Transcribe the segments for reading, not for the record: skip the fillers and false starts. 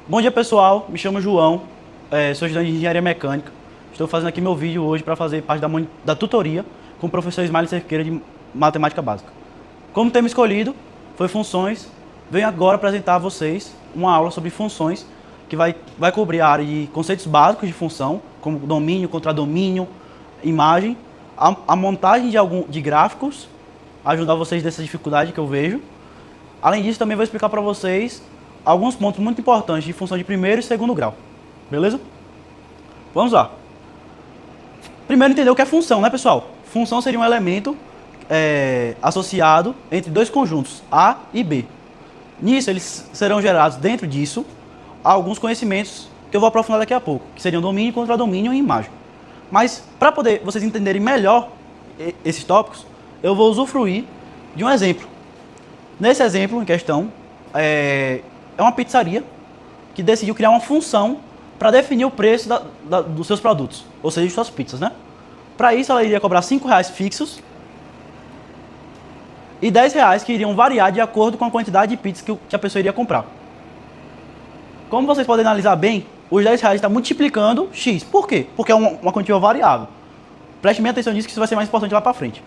Bom dia, pessoal. Me chamo João, sou estudante de Engenharia Mecânica. Estou fazendo aqui meu vídeo hoje para fazer parte da tutoria com o professor Ismael Cerqueira de Matemática Básica. Como tema escolhido foi funções, venho agora apresentar a vocês uma aula sobre funções que vai cobrir a área de conceitos básicos de função, como domínio, contradomínio, imagem, a montagem de gráficos, ajudar vocês dessa dificuldade que eu vejo. Além disso, também vou explicar para vocês alguns pontos muito importantes de função de primeiro e segundo grau. Beleza? Vamos lá. Primeiro, entender o que é função, né, pessoal? Função seria um elemento associado entre dois conjuntos, A e B. Nisso, eles serão gerados dentro disso alguns conhecimentos que eu vou aprofundar daqui a pouco, que seriam domínio, contradomínio e imagem. Mas, para poder vocês entenderem melhor esses tópicos, eu vou usufruir de um exemplo. Nesse exemplo em questão, é uma pizzaria que decidiu criar uma função para definir o preço dos seus produtos, ou seja, de suas pizzas, né? Para isso, ela iria cobrar R$5 fixos e R$10 que iriam variar de acordo com a quantidade de pizzas que a pessoa iria comprar. Como vocês podem analisar bem, os R$10 está multiplicando X. Por quê? Porque é uma quantia variável. Preste bem atenção nisso que isso vai ser mais importante lá para frente.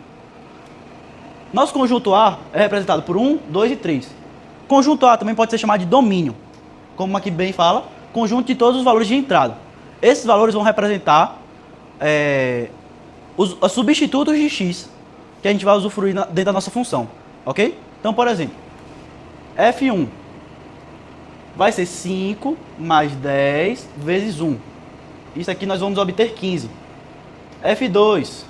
Nosso conjunto A é representado por 1, 2 e 3. Conjunto A também pode ser chamado de domínio. Como aqui bem fala, conjunto de todos os valores de entrada. Esses valores vão representar os substitutos de X que a gente vai usufruir dentro da nossa função. Ok? Então, por exemplo, F1 vai ser 5 mais 10 vezes 1. Isso aqui nós vamos obter 15. F2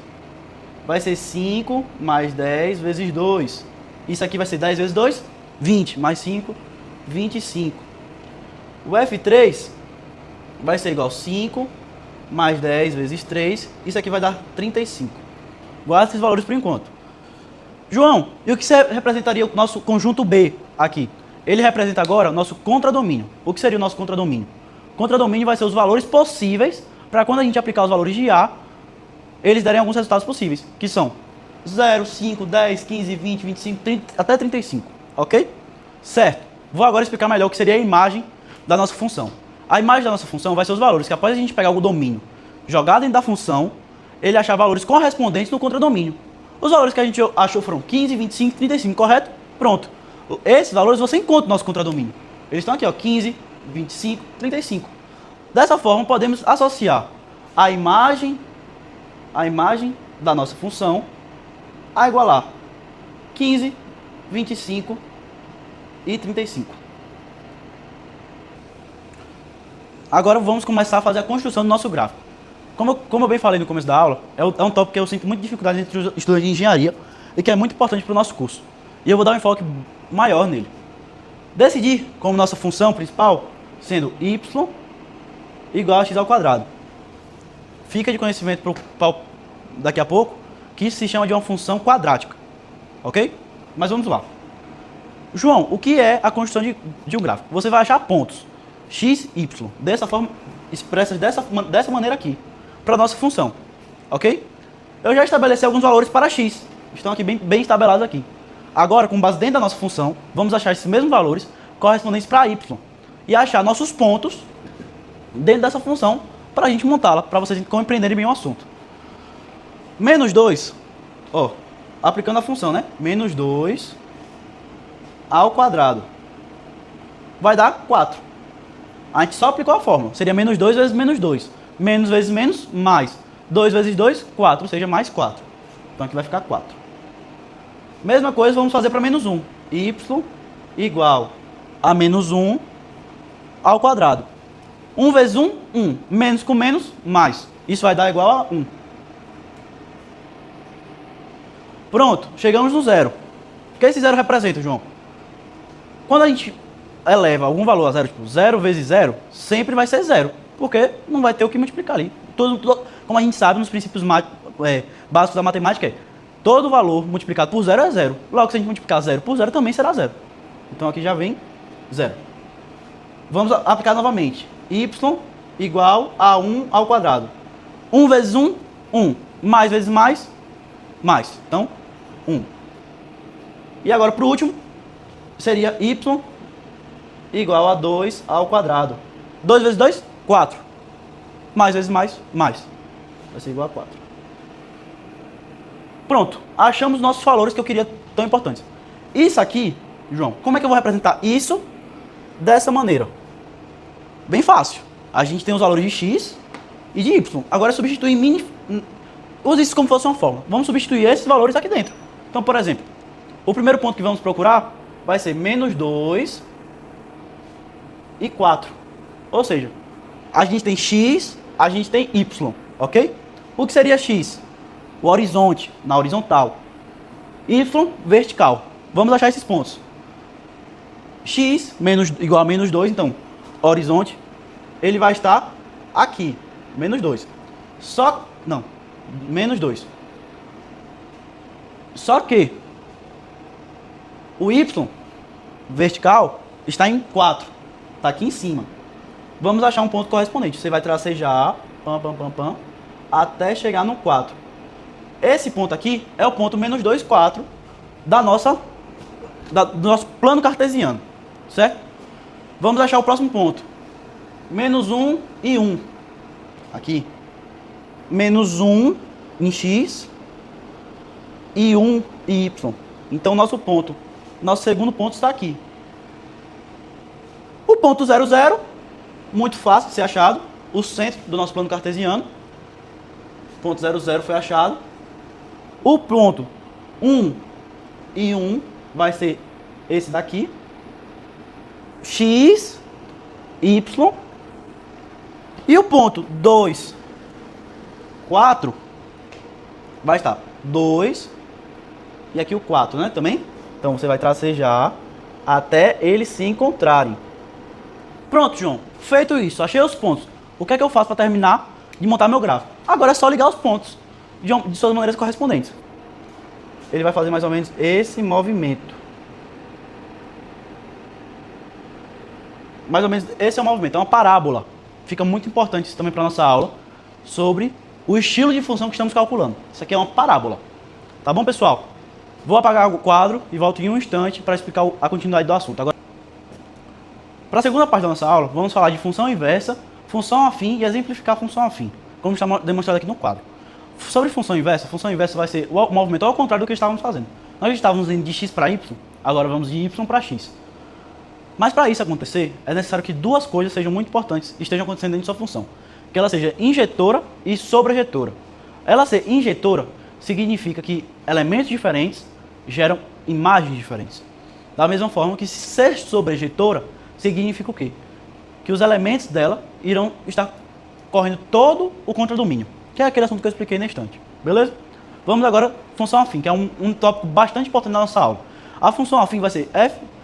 vai ser 5 mais 10 vezes 2. Isso aqui vai ser 10 vezes 2, 20. Mais 5, 25. O F3 vai ser igual a 5 mais 10 vezes 3. Isso aqui vai dar 35. Guarda esses valores por enquanto. João, e o que representaria o nosso conjunto B aqui? Ele representa agora o nosso contradomínio. O que seria o nosso contradomínio? Contradomínio vai ser os valores possíveis para quando a gente aplicar os valores de A, eles derem alguns resultados possíveis, que são 0, 5, 10, 15, 20, 25, 30, até 35, ok? Certo. Vou agora explicar melhor o que seria a imagem da nossa função. A imagem da nossa função vai ser os valores que após a gente pegar o domínio, jogar dentro da função, ele achar valores correspondentes no contradomínio. Os valores que a gente achou foram 15, 25, 35, correto? Pronto. Esses valores você encontra no nosso contradomínio. Eles estão aqui, ó, 15, 25, 35. Dessa forma, podemos associar a imagem da nossa função a igualar 15, 25 e 35. Agora vamos começar a fazer a construção do nosso gráfico. Como eu bem falei no começo da aula, é um tópico que eu sinto muita dificuldade entre os estudantes de engenharia e que é muito importante para o nosso curso. E eu vou dar um enfoque maior nele. Decidir como nossa função principal sendo y igual a x ao quadrado. Fica de conhecimento daqui a pouco que isso se chama de uma função quadrática. Ok? Mas vamos lá. João, o que é a construção de um gráfico? Você vai achar pontos x, y, dessa forma, expressas dessa maneira aqui, para a nossa função. Ok? Eu já estabeleci alguns valores para x. Estão aqui bem estabelados aqui. Agora, com base dentro da nossa função, vamos achar esses mesmos valores correspondentes para y. E achar nossos pontos dentro dessa função para a gente montá-la, para vocês compreenderem bem o assunto. Menos 2, ó, aplicando a função, né? Menos 2 ao quadrado. Vai dar 4. A gente só aplicou a fórmula. Seria menos 2 vezes menos 2. Menos vezes menos, mais. 2 vezes 2, 4, ou seja, mais 4. Então aqui vai ficar 4. Mesma coisa vamos fazer para menos 1. Y igual a menos 1 ao quadrado. 1 vezes 1, 1. Menos com menos, mais. Isso vai dar igual a 1. Pronto, chegamos no zero. O que esse zero representa, João? Quando a gente eleva algum valor a zero, tipo 0 vezes 0, sempre vai ser 0. Porque não vai ter o que multiplicar ali. Como a gente sabe, nos princípios básicos da matemática, todo valor multiplicado por 0 é 0. Logo, se a gente multiplicar 0 por 0, também será 0. Então aqui já vem 0. Vamos aplicar novamente. Y igual a 1 ao quadrado. 1 vezes 1, 1. Mais vezes mais, mais. Então, 1. E agora, para o último, seria y igual a 2 ao quadrado. 2 vezes 2, 4. Mais vezes mais, mais. Vai ser igual a 4. Pronto, achamos nossos valores que eu queria tão importantes. Isso aqui, João, como é que eu vou representar isso dessa maneira? Bem fácil. A gente tem os valores de x e de y. Agora substituir use isso como se fosse uma fórmula. Vamos substituir esses valores aqui dentro. Então, por exemplo, o primeiro ponto que vamos procurar vai ser menos 2 e 4. Ou seja, a gente tem x, a gente tem y, ok? O que seria x? O horizonte, na horizontal. Y, vertical. Vamos achar esses pontos. X igual a menos 2, então, horizonte, ele vai estar aqui, menos 2. Menos 2. Só que o y, vertical, está em 4. Está aqui em cima. Vamos achar um ponto correspondente. Você vai tracejar, até chegar no 4. Esse ponto aqui é o ponto menos 2, 4 do nosso plano cartesiano, certo? Vamos achar o próximo ponto. Menos 1 e 1. Aqui. Menos 1 em x e 1 em y. Então, nosso segundo ponto está aqui. O ponto 0, 0, muito fácil de ser achado. O centro do nosso plano cartesiano. Ponto 0, 0 foi achado. O ponto 1 e 1 vai ser esse daqui. X, Y. E o ponto 2, 4 vai estar 2 e aqui o 4, né? Também? Então você vai tracejar até eles se encontrarem. Pronto, João. Feito isso, achei os pontos. O que é que eu faço para terminar de montar meu gráfico? Agora é só ligar os pontos de suas maneiras correspondentes. Ele vai fazer mais ou menos esse movimento. Mais ou menos esse é o movimento, é uma parábola. Fica muito importante isso também para a nossa aula, sobre o estilo de função que estamos calculando. Isso aqui é uma parábola. Tá bom, pessoal? Vou apagar o quadro e volto em um instante para explicar a continuidade do assunto. Agora, para a segunda parte da nossa aula, vamos falar de função inversa, função afim e exemplificar a função afim, como está demonstrado aqui no quadro. Sobre função inversa vai ser o movimento ao contrário do que estávamos fazendo. Nós estávamos indo de x para y, agora vamos de y para x. Mas para isso acontecer, é necessário que duas coisas sejam muito importantes e estejam acontecendo dentro de sua função. Que ela seja injetora e sobrejetora. Ela ser injetora significa que elementos diferentes geram imagens diferentes. Da mesma forma que ser sobrejetora significa o quê? Que os elementos dela irão estar correndo todo o contradomínio. Que é aquele assunto que eu expliquei na instante. Beleza? Vamos agora função afim, que é um tópico bastante importante na nossa aula. A função afim vai ser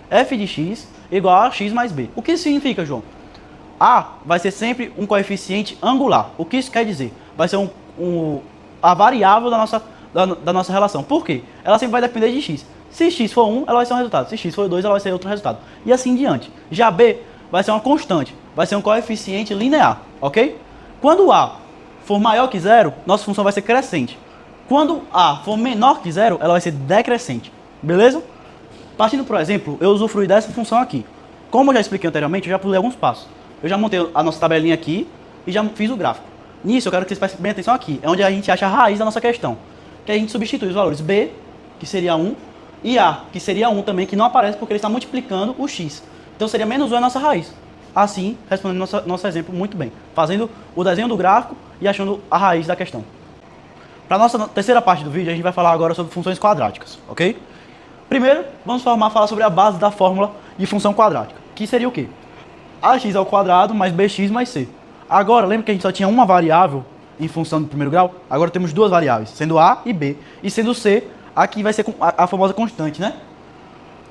f de x igual a x mais b. O que isso significa, João? A vai ser sempre um coeficiente angular. O que isso quer dizer? Vai ser a variável da nossa relação. Por quê? Ela sempre vai depender de x. Se x for 1, ela vai ser um resultado. Se x for 2, ela vai ser outro resultado. E assim em diante. Já b vai ser uma constante. Vai ser um coeficiente linear. Ok? Quando a for maior que 0, nossa função vai ser crescente. Quando a for menor que 0, ela vai ser decrescente. Beleza? Partindo por exemplo, eu usufruí dessa função aqui. Como eu já expliquei anteriormente, eu já pulei alguns passos. Eu já montei a nossa tabelinha aqui e já fiz o gráfico. Nisso, eu quero que vocês prestem bem atenção aqui. É onde a gente acha a raiz da nossa questão. Que a gente substitui os valores b, que seria 1, e a, que seria 1 também, que não aparece porque ele está multiplicando o x. Então seria menos 1 a nossa raiz. Assim, respondendo nosso exemplo muito bem. Fazendo o desenho do gráfico e achando a raiz da questão. Para a nossa terceira parte do vídeo, a gente vai falar agora sobre funções quadráticas, ok? Primeiro, vamos falar sobre a base da fórmula de função quadrática, que seria o quê? Ax ao quadrado mais bx mais c. Agora, lembra que a gente só tinha uma variável em função do primeiro grau? Agora temos duas variáveis, sendo a e b. E sendo c, aqui vai ser a famosa constante, né?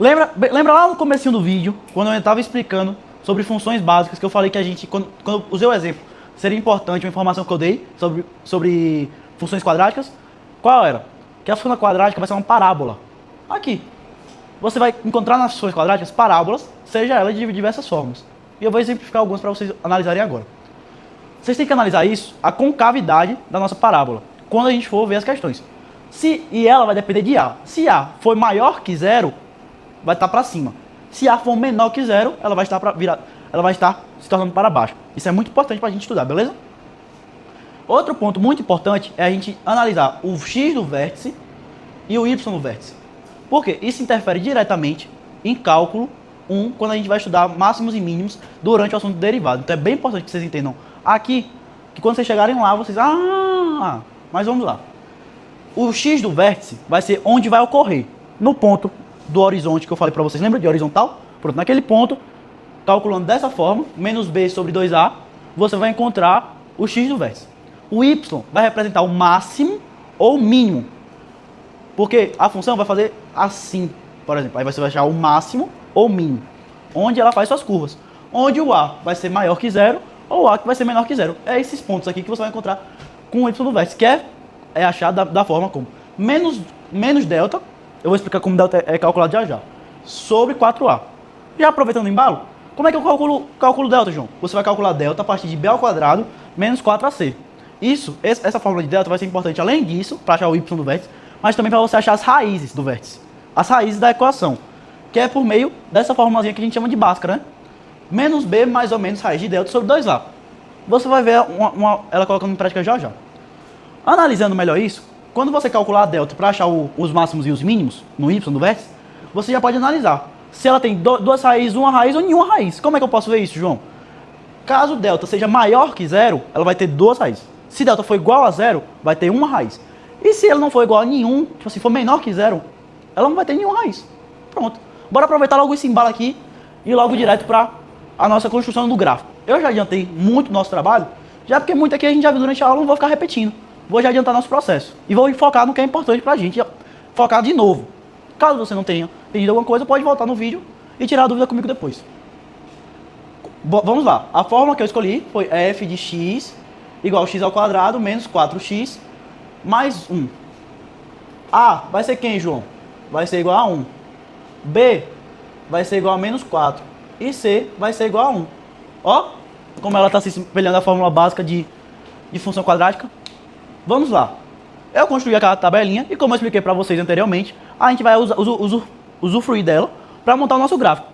Lembra lá no comecinho do vídeo, quando eu estava explicando sobre funções básicas, que eu falei que a gente, quando eu usei o exemplo, seria importante uma informação que eu dei sobre funções quadráticas? Qual era? Que a função quadrática vai ser uma parábola. Aqui. Você vai encontrar nas funções quadráticas parábolas, seja ela de diversas formas. E eu vou exemplificar algumas para vocês analisarem agora. Vocês têm que analisar isso, a concavidade da nossa parábola, quando a gente for ver as questões. E ela vai depender de A. Se A for maior que 0, vai estar para cima. Se A for menor que zero, ela vai estar se tornando para baixo. Isso é muito importante para a gente estudar, beleza? Outro ponto muito importante é a gente analisar o x do vértice e o y do vértice. Porque isso interfere diretamente em cálculo 1, quando a gente vai estudar máximos e mínimos durante o assunto derivado. Então é bem importante que vocês entendam aqui, que quando vocês chegarem lá, vocês... mas vamos lá. O x do vértice vai ser onde vai ocorrer, no ponto do horizonte que eu falei para vocês. Lembra de horizontal? Pronto, naquele ponto, calculando dessa forma, menos b sobre 2a, você vai encontrar o x do vértice. O y vai representar o máximo ou o mínimo. Porque a função vai fazer assim, por exemplo. Aí você vai achar o máximo ou o mínimo, onde ela faz suas curvas. Onde o a vai ser maior que zero, ou o a que vai ser menor que zero. É esses pontos aqui que você vai encontrar com o y do vértice, que é achado da forma como menos delta, eu vou explicar como delta é calculado já, sobre 4a. Já aproveitando o embalo, como é que eu calculo delta, João? Você vai calcular delta a partir de b ao quadrado menos 4ac. Essa fórmula de delta vai ser importante, além disso, para achar o y do vértice, mas também para você achar as raízes do vértice. As raízes da equação, que é por meio dessa formulazinha que a gente chama de Bhaskara, né? Menos b mais ou menos raiz de delta sobre 2a. Você vai ver ela colocando em prática já. Analisando melhor isso, quando você calcular a delta para achar os máximos e os mínimos no y do vértice, você já pode analisar se ela tem duas raízes, uma raiz ou nenhuma raiz. Como é que eu posso ver isso, João? Caso delta seja maior que zero, ela vai ter duas raízes. Se delta for igual a zero, vai ter uma raiz. E se ela não for igual a nenhum, tipo assim, for menor que zero, ela não vai ter nenhuma raiz. Pronto. Bora aproveitar logo esse embalo aqui e ir logo direto para a nossa construção do gráfico. Eu já adiantei muito nosso trabalho, já porque muito aqui a gente já viu durante a aula, não vou ficar repetindo. Vou já adiantar nosso processo. E vou focar no que é importante pra gente, focar de novo. Caso você não tenha pedido alguma coisa, pode voltar no vídeo e tirar a dúvida comigo depois. Vamos lá. A fórmula que eu escolhi foi f de x igual a x ao quadrado menos 4x mais 1. A vai ser quem, João? Vai ser igual a 1. B vai ser igual a menos 4. E C vai ser igual a 1. Ó, como ela está se espelhando a fórmula básica de função quadrática. Vamos lá. Eu construí aquela tabelinha e, como eu expliquei para vocês anteriormente, a gente vai usufruir dela para montar o nosso gráfico.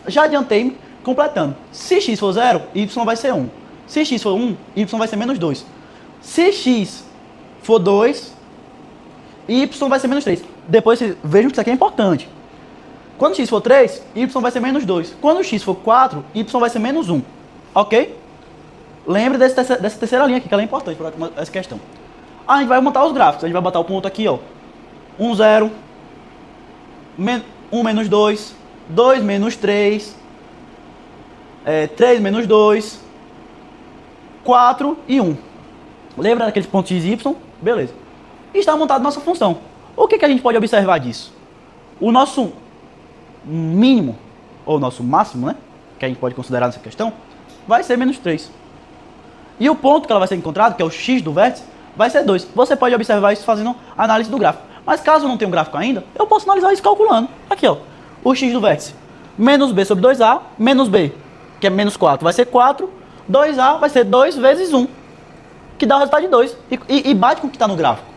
Já adiantei-me completando. Se x for 0, y vai ser 1. Se x for 1, y vai ser menos 2. Se x for 2, y vai ser menos 3. Depois vocês vejam que isso aqui é importante. Quando x for 3, y vai ser menos 2. Quando x for 4, y vai ser menos 1. Ok? Lembre dessa terceira linha aqui, que ela é importante para essa questão. A gente vai montar os gráficos. A gente vai botar o ponto aqui, ó. 1, 0. 1 menos 2. 2 menos 3. 3 menos 2. 4 e 1. Lembra daqueles pontos x e y? Beleza. E está montada nossa função. O que a gente pode observar disso? O nosso mínimo, ou nosso máximo, né? Que a gente pode considerar nessa questão, vai ser menos 3. E o ponto que ela vai ser encontrado, que é o x do vértice, vai ser 2. Você pode observar isso fazendo análise do gráfico. Mas caso eu não tenha um gráfico ainda, eu posso analisar isso calculando. Aqui, ó. O x do vértice. Menos b sobre 2a, menos b, que é menos 4, vai ser 4. 2a vai ser 2 vezes 1, que dá o resultado de 2. E bate com o que está no gráfico.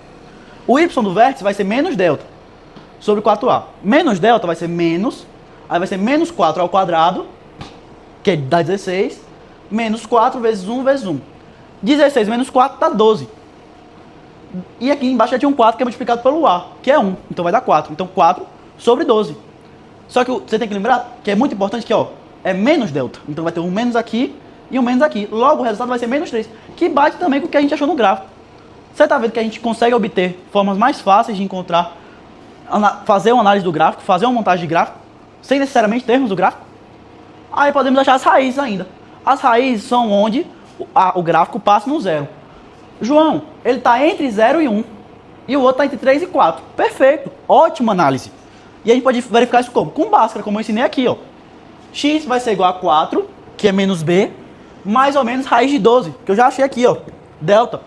O y do vértice vai ser menos delta sobre 4a. Menos delta vai ser menos, aí vai ser menos 4 ao quadrado, que dá 16, menos 4 vezes 1 vezes 1. 16 menos 4 dá 12. E aqui embaixo já tinha um 4 que é multiplicado pelo a, que é 1. Então vai dar 4. Então 4 sobre 12. Só que você tem que lembrar que é muito importante que, ó, é menos delta. Então vai ter um menos aqui e um menos aqui. Logo o resultado vai ser menos 3, que bate também com o que a gente achou no gráfico. Você está vendo que a gente consegue obter formas mais fáceis de encontrar, fazer uma análise do gráfico, fazer uma montagem de gráfico, sem necessariamente termos do gráfico? Aí podemos achar as raízes ainda. As raízes são onde o gráfico passa no zero. João, ele está entre 0 e 1. E o outro está entre 3 e 4. Perfeito. Ótima análise. E a gente pode verificar isso como? Com Bhaskara, como eu ensinei aqui, ó. X vai ser igual a 4, que é menos b, mais ou menos raiz de 12, que eu já achei aqui, ó. Delta.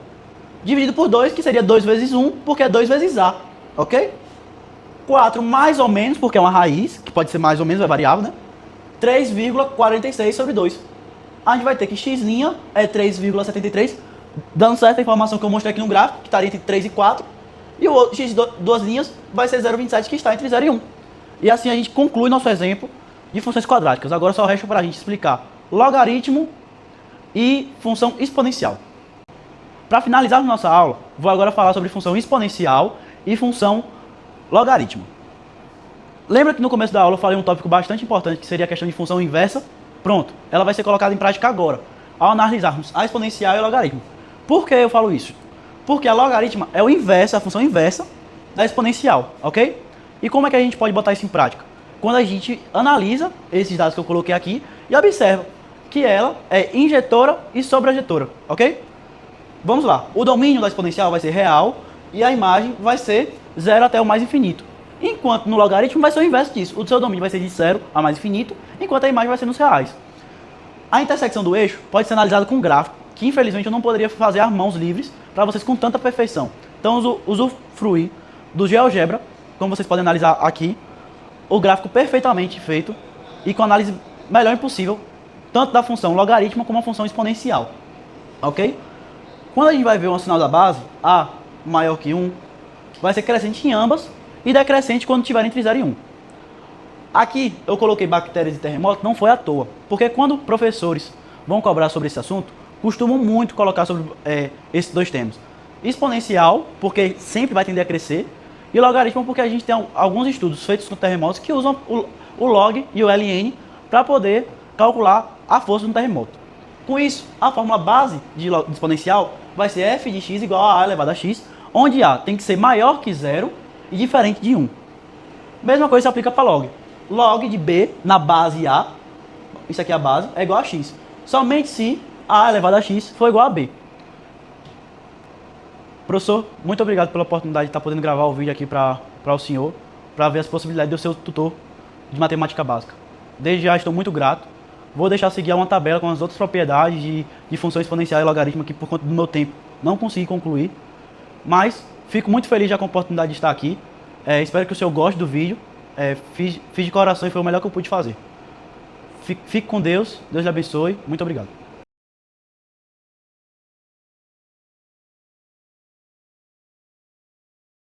Dividido por 2, que seria 2 vezes 1, porque é 2 vezes a. Ok? 4 mais ou menos, porque é uma raiz, que pode ser mais ou menos, é variável, né? 3,46 sobre 2. A gente vai ter que x' é 3,73, dando certa informação que eu mostrei aqui no gráfico, que estaria entre 3 e 4. E o outro x de duas linhas vai ser 0,27, que está entre 0 e 1. E assim a gente conclui nosso exemplo de funções quadráticas. Agora só resta para a gente explicar logaritmo e função exponencial. Para finalizar nossa aula, vou agora falar sobre função exponencial e função logaritmo. Lembra que no começo da aula eu falei um tópico bastante importante, que seria a questão de função inversa? Pronto, ela vai ser colocada em prática agora, ao analisarmos a exponencial e o logaritmo. Por que eu falo isso? Porque a logaritma é o inverso, a função inversa da exponencial, ok? E como é que a gente pode botar isso em prática? Quando a gente analisa esses dados que eu coloquei aqui e observa que ela é injetora e sobrejetora, ok? Vamos lá, o domínio da exponencial vai ser real e a imagem vai ser 0 até o mais infinito. Enquanto no logaritmo vai ser o inverso disso, o seu domínio vai ser de 0 a mais infinito, enquanto a imagem vai ser nos reais. A intersecção do eixo pode ser analisada com gráfico, que infelizmente eu não poderia fazer às mãos livres para vocês com tanta perfeição. Então usufruir do GeoGebra, como vocês podem analisar aqui, o gráfico perfeitamente feito e com a análise melhor impossível, tanto da função logaritma como a função exponencial. Ok? Quando a gente vai ver um sinal da base, A maior que 1, vai ser crescente em ambas e decrescente quando tiver entre 0 e 1. Aqui eu coloquei bactérias e terremotos, não foi à toa, porque quando professores vão cobrar sobre esse assunto, costumam muito colocar sobre esses dois termos. Exponencial, porque sempre vai tender a crescer, e logaritmo, porque a gente tem alguns estudos feitos com terremotos que usam o log e o ln para poder calcular a força de um terremoto. Com isso, a fórmula base de exponencial vai ser f de x igual a elevado a x, onde a tem que ser maior que 0 e diferente de 1. Mesma coisa se aplica para log. Log de b na base a, isso aqui é a base, é igual a x. Somente se a elevado a x for igual a b. Professor, muito obrigado pela oportunidade de estar podendo gravar o vídeo aqui para o senhor, para ver as possibilidades de eu ser o tutor de matemática básica. Desde já estou muito grato. Vou deixar seguir uma tabela com as outras propriedades de função exponencial e logaritmo que por conta do meu tempo não consegui concluir. Mas fico muito feliz já com a oportunidade de estar aqui. Espero que o senhor goste do vídeo. Fiz de coração e foi o melhor que eu pude fazer. Fique com Deus. Deus lhe abençoe. Muito obrigado.